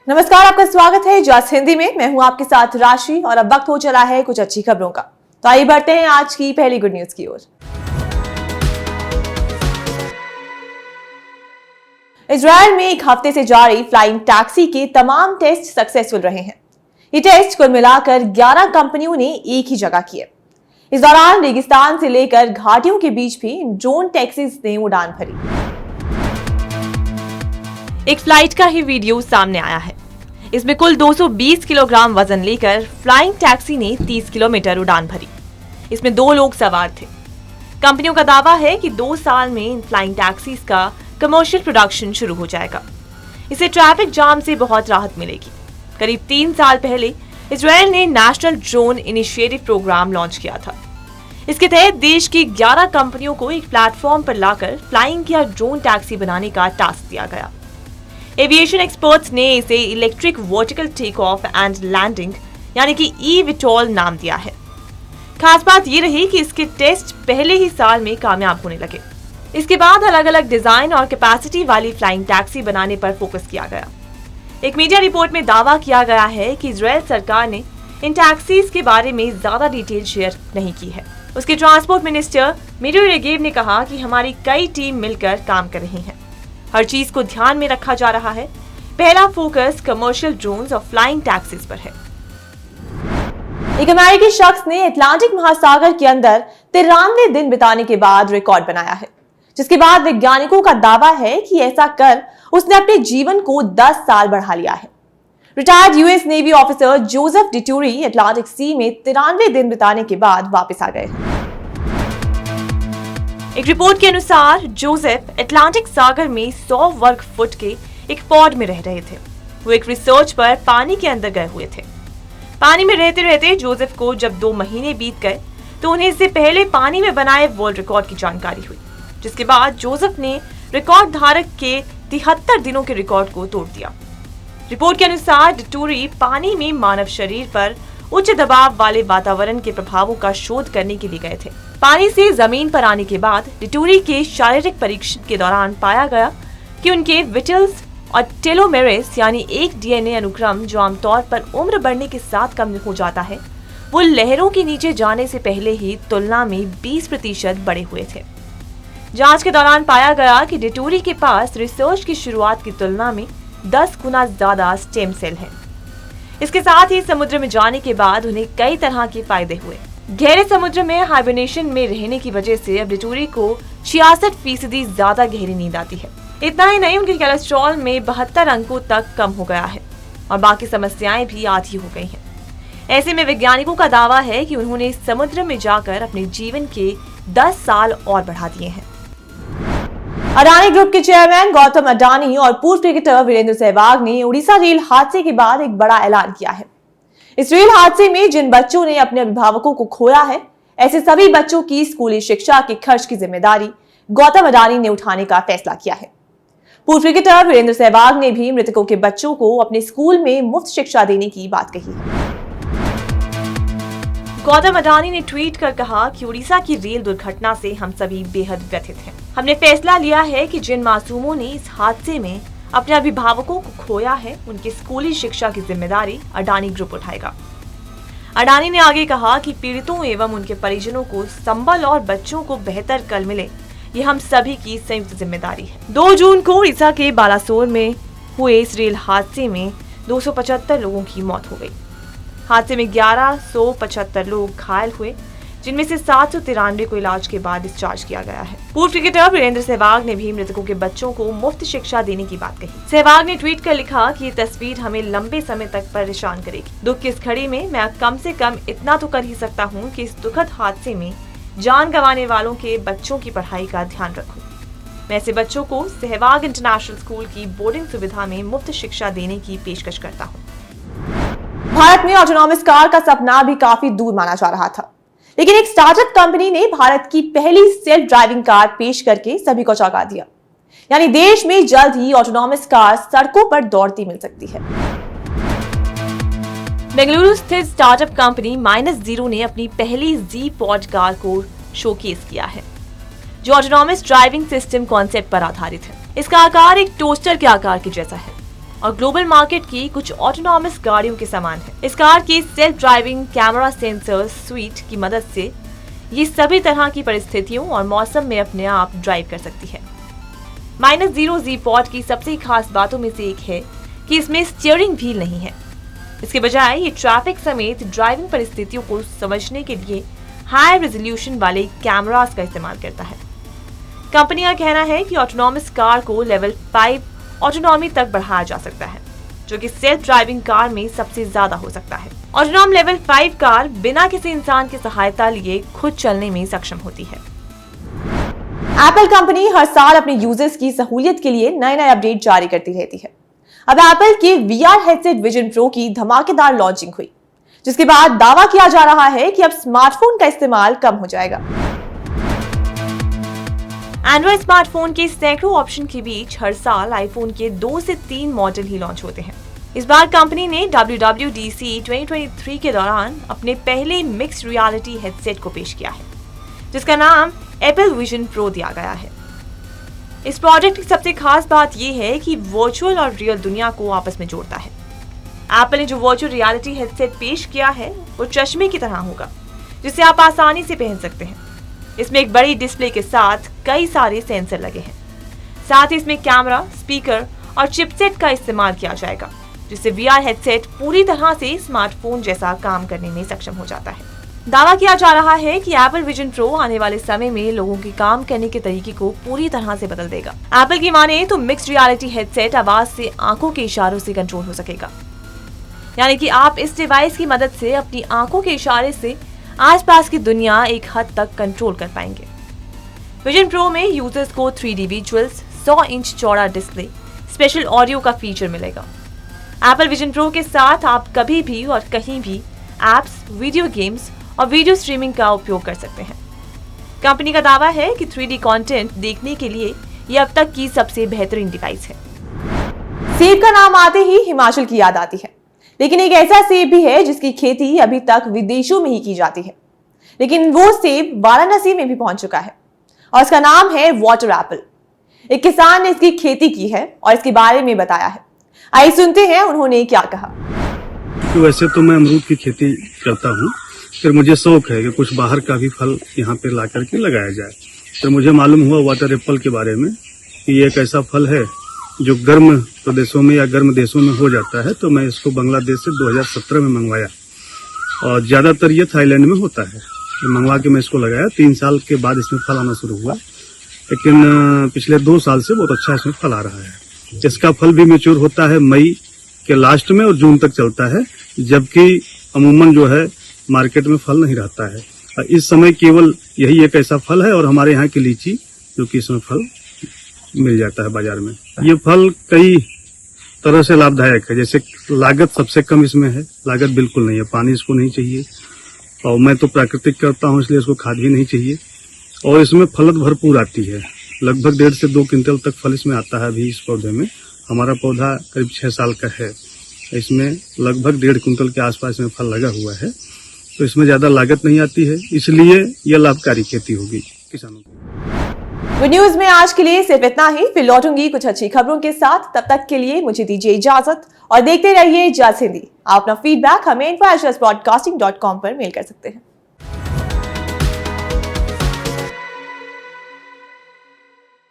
नमस्कार, आपका स्वागत है जॉस हिंदी में। मैं हूं आपके साथ राशि और अब वक्त हो चला है कुछ अच्छी खबरों का। तो आइए बढ़ते हैं आज की पहली गुड न्यूज की ओर। इजराइल में एक हफ्ते से जारी फ्लाइंग टैक्सी के तमाम टेस्ट सक्सेसफुल रहे हैं। ये टेस्ट कुल मिलाकर 11 कंपनियों ने एक ही जगह किए। इस दौरान रेगिस्तान से लेकर घाटियों के बीच भी ड्रोन टैक्सीज ने उड़ान भरी। एक फ्लाइट का ही वीडियो सामने आया है। इसमें कुल 220 किलोग्राम वजन लेकर फ्लाइंग टैक्सी ने 30 किलोमीटर उड़ान भरी। इसमें 2 लोग सवार थे। कंपनियों का दावा है कि 2 साल में इन फ्लाइंग टैक्सीज का कमर्शियल प्रोडक्शन शुरू हो जाएगा। इससे ट्रैफिक जाम से बहुत राहत मिलेगी। करीब 3 साल पहले इजराइल ने national drone initiative program launch किया था। इसके तहत देश की 11 कंपनियों को एक प्लेटफॉर्म पर लाकर फ्लाइंग या ड्रोन टैक्सी बनाने का टास्क दिया गया। एविएशन एक्सपर्ट्स ने इसे electric vertical take off and landing यानी कि eVTOL नाम दिया है। खास बात ये रही कि इसके टेस्ट पहले ही साल में कामयाब होने लगे। इसके बाद अलग अलग डिजाइन और कैपेसिटी वाली फ्लाइंग टैक्सी बनाने पर फोकस किया गया। एक मीडिया रिपोर्ट में दावा किया गया है कि इजराइल सरकार ने इन टैक्सीज के बारे में ज्यादा डिटेल शेयर नहीं की है। उसके ट्रांसपोर्ट मिनिस्टर मिरी रेगेव ने कहा कि हमारी कई टीम मिलकर काम कर रही हैं। हर चीज को ध्यान में रखा जा रहा है। पहला फोकस कमर्शियल ड्रोन्स और फ्लाइंग टैक्सीज पर है। एक अमेरिकी शख्स ने अटलांटिक महासागर के अंदर 93 दिन बिताने के बाद रिकॉर्ड बनाया है, जिसके बाद वैज्ञानिकों का दावा है कि ऐसा कर उसने अपने जीवन को 10 साल बढ़ा लिया है। Retired US navy officer Joseph Dituri Atlantic sea में 93 दिन बिताने के बाद वापस आ गए हैं। एक रिपोर्ट के अनुसार जोसेफ अटलांटिक सागर में 100 वर्ग फुट के एक पॉड में रह रहे थे। वो एक रिसर्च पर पानी के अंदर गए हुए थे। पानी में रहते रहते जोसेफ को जब 2 महीने बीत गए तो उन्हें इससे पहले पानी में बनाए वर्ल्ड रिकॉर्ड की जानकारी हुई, जिसके बाद जोसेफ ने रिकॉर्ड धारक के 73 दिनों के रिकॉर्ड को तोड़ दिया। रिपोर्ट के अनुसार डिटूरी पानी में मानव शरीर पर उच्च दबाव वाले वातावरण के प्रभावों का शोध करने के लिए गए थे। पानी से जमीन पर आने के बाद डिटूरी के शारीरिक परीक्षण के दौरान पाया गया कि उनके विटल्स और टेलोमेरेस यानी एक डीएनए अनुक्रम जो आमतौर पर उम्र बढ़ने के साथ कम हो जाता है, वो लहरों के नीचे जाने से पहले ही तुलना में 20% बढ़े हुए थे। जांच के दौरान पाया गया कि डिटूरी के पास रिसर्च की शुरुआत की तुलना में 10 गुना ज्यादा स्टेम सेल हैं। इसके साथ ही समुद्र में जाने के बाद उन्हें कई तरह के फायदे हुए। गहरे समुद्र में हाइबरनेशन में रहने की वजह से अब डिटूरी को 66% ज्यादा गहरी नींद आती है। इतना ही नहीं, उनके कोलेस्ट्रॉल में 72 अंकों तक कम हो गया है और बाकी समस्याएं भी आधी हो गई हैं। ऐसे में वैज्ञानिकों का दावा है कि उन्होंने समुद्र में जाकर अपने जीवन के 10 साल और बढ़ा दिए हैं। अडानी ग्रुप के चेयरमैन गौतम अडानी और पूर्व क्रिकेटर वीरेंद्र सहवाग ने उड़ीसा रेल हादसे के बाद एक बड़ा ऐलान किया है। इस रेल हादसे में जिन बच्चों ने अपने अभिभावकों को खोया है, ऐसे सभी बच्चों की स्कूली शिक्षा के खर्च की जिम्मेदारी गौतम अडानी ने उठाने का फैसला किया है। पूर्व क्रिकेटर वीरेंद्र सहवाग ने भी मृतकों के बच्चों को अपने स्कूल में मुफ्त शिक्षा देने की बात कही है। गौतम अडानी ने ट्वीट कर कहा कि उड़ीसा की रेल दुर्घटना से हम सभी बेहद व्यथित हैं। हमने फैसला लिया है कि जिन मासूमों ने इस हादसे में अपने अभिभावकों को खोया है, उनकी स्कूली शिक्षा की जिम्मेदारी अडानी ग्रुप उठाएगा। अडानी ने आगे कहा कि पीड़ितों एवं उनके परिजनों को संबल और बच्चों को बेहतर कल मिले, ये हम सभी की संयुक्त जिम्मेदारी है। 2 जून को उड़ीसा के बालासोर में हुए इस रेल हादसे में 275 लोगों की मौत हो गई। हादसे में 1175 लोग घायल हुए, जिनमें से 793 को इलाज के बाद डिस्चार्ज किया गया है। पूर्व क्रिकेटर वीरेंद्र सहवाग ने भी मृतकों के बच्चों को मुफ्त शिक्षा देने की बात कही। सहवाग ने ट्वीट कर लिखा कि ये तस्वीर हमें लंबे समय तक परेशान करेगी। दुख की इस घड़ी में मैं कम से कम इतना तो कर ही सकता हूँ कि इस दुखद हादसे में जान गंवाने वालों के बच्चों की पढ़ाई का ध्यान रखूं। मैं ऐसे बच्चों को सहवाग इंटरनेशनल स्कूल की बोर्डिंग सुविधा में मुफ्त शिक्षा देने की पेशकश करता हूँ। भारत में ऑटोनॉमस कार का सपना भी काफी दूर माना जा रहा था, लेकिन एक स्टार्टअप कंपनी ने भारत की पहली सेल्फ ड्राइविंग कार पेश करके सभी को चौंका दिया। यानी देश में जल्द ही ऑटोनॉमस कार सड़कों पर दौड़ती मिल सकती है। बेंगलुरु स्थित स्टार्टअप कंपनी -0 ने अपनी पहली Z-Pod कार को शोकेस किया है, जो ऑटोनॉमस ड्राइविंग सिस्टम कॉन्सेप्ट पर आधारित है। इसका आकार एक टोस्टर के आकार के जैसा है। और ग्लोबल मार्केट की कुछ ऑटोनॉमस गाड़ियों के समान है। इस कार की self driving camera sensor sweet की मदद से ये सभी तरह की परिस्थितियों और मौसम में अपने आप ड्राइव कर सकती है। -0 Z Pod की सबसे खास बातों में से एक है कि इसमें स्टीयरिंग व्हील नहीं है। इसके बजाय ये ट्रैफिक समेत ड्राइविंग परिस्थितियों को समझने के लिए हाई रेजोल्यूशन वाले कैमरास का इस्तेमाल करता है। कंपनी का कहना है कि ऑटोनॉमस कार को लेवल 5 ऑटोनॉमी तक बढ़ाया जा सकता है, जो कि सेल्फ ड्राइविंग कार में सबसे ज्यादा हो सकता है। ऑटोनॉम लेवल 5 कार बिना किसी इंसान की सहायता लिए खुद चलने में सक्षम होती है। एप्पल कंपनी हर साल अपने यूजर्स की सहूलियत के लिए नए नए अपडेट जारी करती रहती है। अब एप्पल के VR हेडसेट विजन प्रो की धमाकेदार लॉन्चिंग हुई, जिसके बाद दावा किया जा रहा है कि अब स्मार्टफोन का इस्तेमाल कम हो जाएगा। एंड्रॉइड स्मार्टफोन के सैकड़ों ऑप्शन के बीच हर साल आईफोन के 2 से 3 मॉडल ही लॉन्च होते हैं। इस बार कंपनी ने WWDC 2023 के दौरान अपने पहले मिक्स्ड रियलिटी हेडसेट को पेश किया है, जिसका नाम एप्पल विजन प्रो दिया गया है। इस प्रोजेक्ट की सबसे खास बात यह है कि वर्चुअल और रियल दुनिया को आपस में जोड़ता है। एप्पल ने जो वर्चुअल रियलिटी हेडसेट पेश किया है वो चश्मे की तरह होगा, जिसे आप आसानी से पहन सकते हैं। इसमें एक बड़ी डिस्प्ले के साथ कई सारे सेंसर लगे हैं। साथ ही इसमें कैमरा, स्पीकर और चिपसेट का इस्तेमाल किया जाएगा, जिससे VR हेडसेट पूरी तरह से स्मार्टफोन जैसा काम करने में सक्षम हो जाता है। दावा किया जा रहा है कि एप्पल विजन प्रो आने वाले समय में लोगों के काम करने के तरीके को पूरी तरह से बदल देगा। एप्पल की माने तो मिक्स्ड रियलिटी हेडसेट आवाज से आंखों के इशारों से कंट्रोल हो सकेगा, यानी कि आप इस डिवाइस की मदद से अपनी आंखों के इशारे से आसपास की दुनिया एक हद तक कंट्रोल कर पाएंगे। विजन प्रो में यूजर्स को 3D विजुअल्स, 100 इंच चौड़ा डिस्प्ले, स्पेशल ऑडियो का फीचर मिलेगा। एप्पल विजन प्रो के साथ आप कभी भी और कहीं भी एप्स, वीडियो गेम्स और वीडियो स्ट्रीमिंग का उपयोग कर सकते हैं। कंपनी का दावा है कि 3D कंटेंट देखने के लिए यह अब तक की सबसे बेहतरीन डिवाइस है। सेब का नाम आते ही हिमाचल की याद आती है, लेकिन एक ऐसा सेब भी है जिसकी खेती अभी तक विदेशों में ही की जाती है, लेकिन वो सेब वाराणसी में भी पहुंच चुका है और इसका नाम है वाटर एप्पल। एक किसान ने इसकी खेती की है और इसके बारे में बताया है। आइए सुनते हैं उन्होंने क्या कहा। तो वैसे तो मैं अमरूद की खेती करता हूँ, फिर मुझे शौक है कि कुछ बाहर का भी फल यहाँ पे ला करके लगाया जाए। फिर मुझे मालूम हुआ वाटर एप्पल के बारे में कि ये एक ऐसा फल है जो गर्म प्रदेशों में या गर्म देशों में हो जाता है। तो मैं इसको बांग्लादेश से 2017 में मंगवाया और ज्यादातर ये थाईलैंड में होता है। मंगवा के मैं इसको लगाया, 3 साल के बाद इसमें फल आना शुरू हुआ, लेकिन पिछले 2 साल से बहुत अच्छा इसमें फल आ रहा है। इसका फल भी मैच्योर होता है मई के लास्ट में और जून तक चलता है, जबकि अमूमन जो है मार्केट में फल नहीं रहता है। इस समय केवल यही एक ऐसा फल है और हमारे यहाँ की लीची जो कि इसमें फल मिल जाता है बाजार में। ये फल कई तरह से लाभदायक है। जैसे लागत सबसे कम इसमें है, लागत बिल्कुल नहीं है, पानी इसको नहीं चाहिए और मैं तो प्राकृतिक करता हूँ इसलिए इसको खाद भी नहीं चाहिए। और इसमें फलत भरपूर आती है, लगभग 1.5 से 2 क्विंटल तक फल इसमें आता है। अभी इस पौधे में हमारा पौधा करीब 6 साल का है, इसमें लगभग 1.5 क्विंटल के आसपास में फल लगा हुआ है। तो इसमें ज्यादा लागत नहीं आती है, इसलिए यह लाभकारी खेती होगी किसानों को। गुड न्यूज में आज के लिए सिर्फ इतना ही, फिर लौटूंगी कुछ अच्छी खबरों के साथ। तब तक के लिए मुझे दीजिए इजाजत और देखते रहिए जस हिंदी। आप अपना फीडबैक हमें info@justbroadcasting.com पर मेल कर सकते हैं।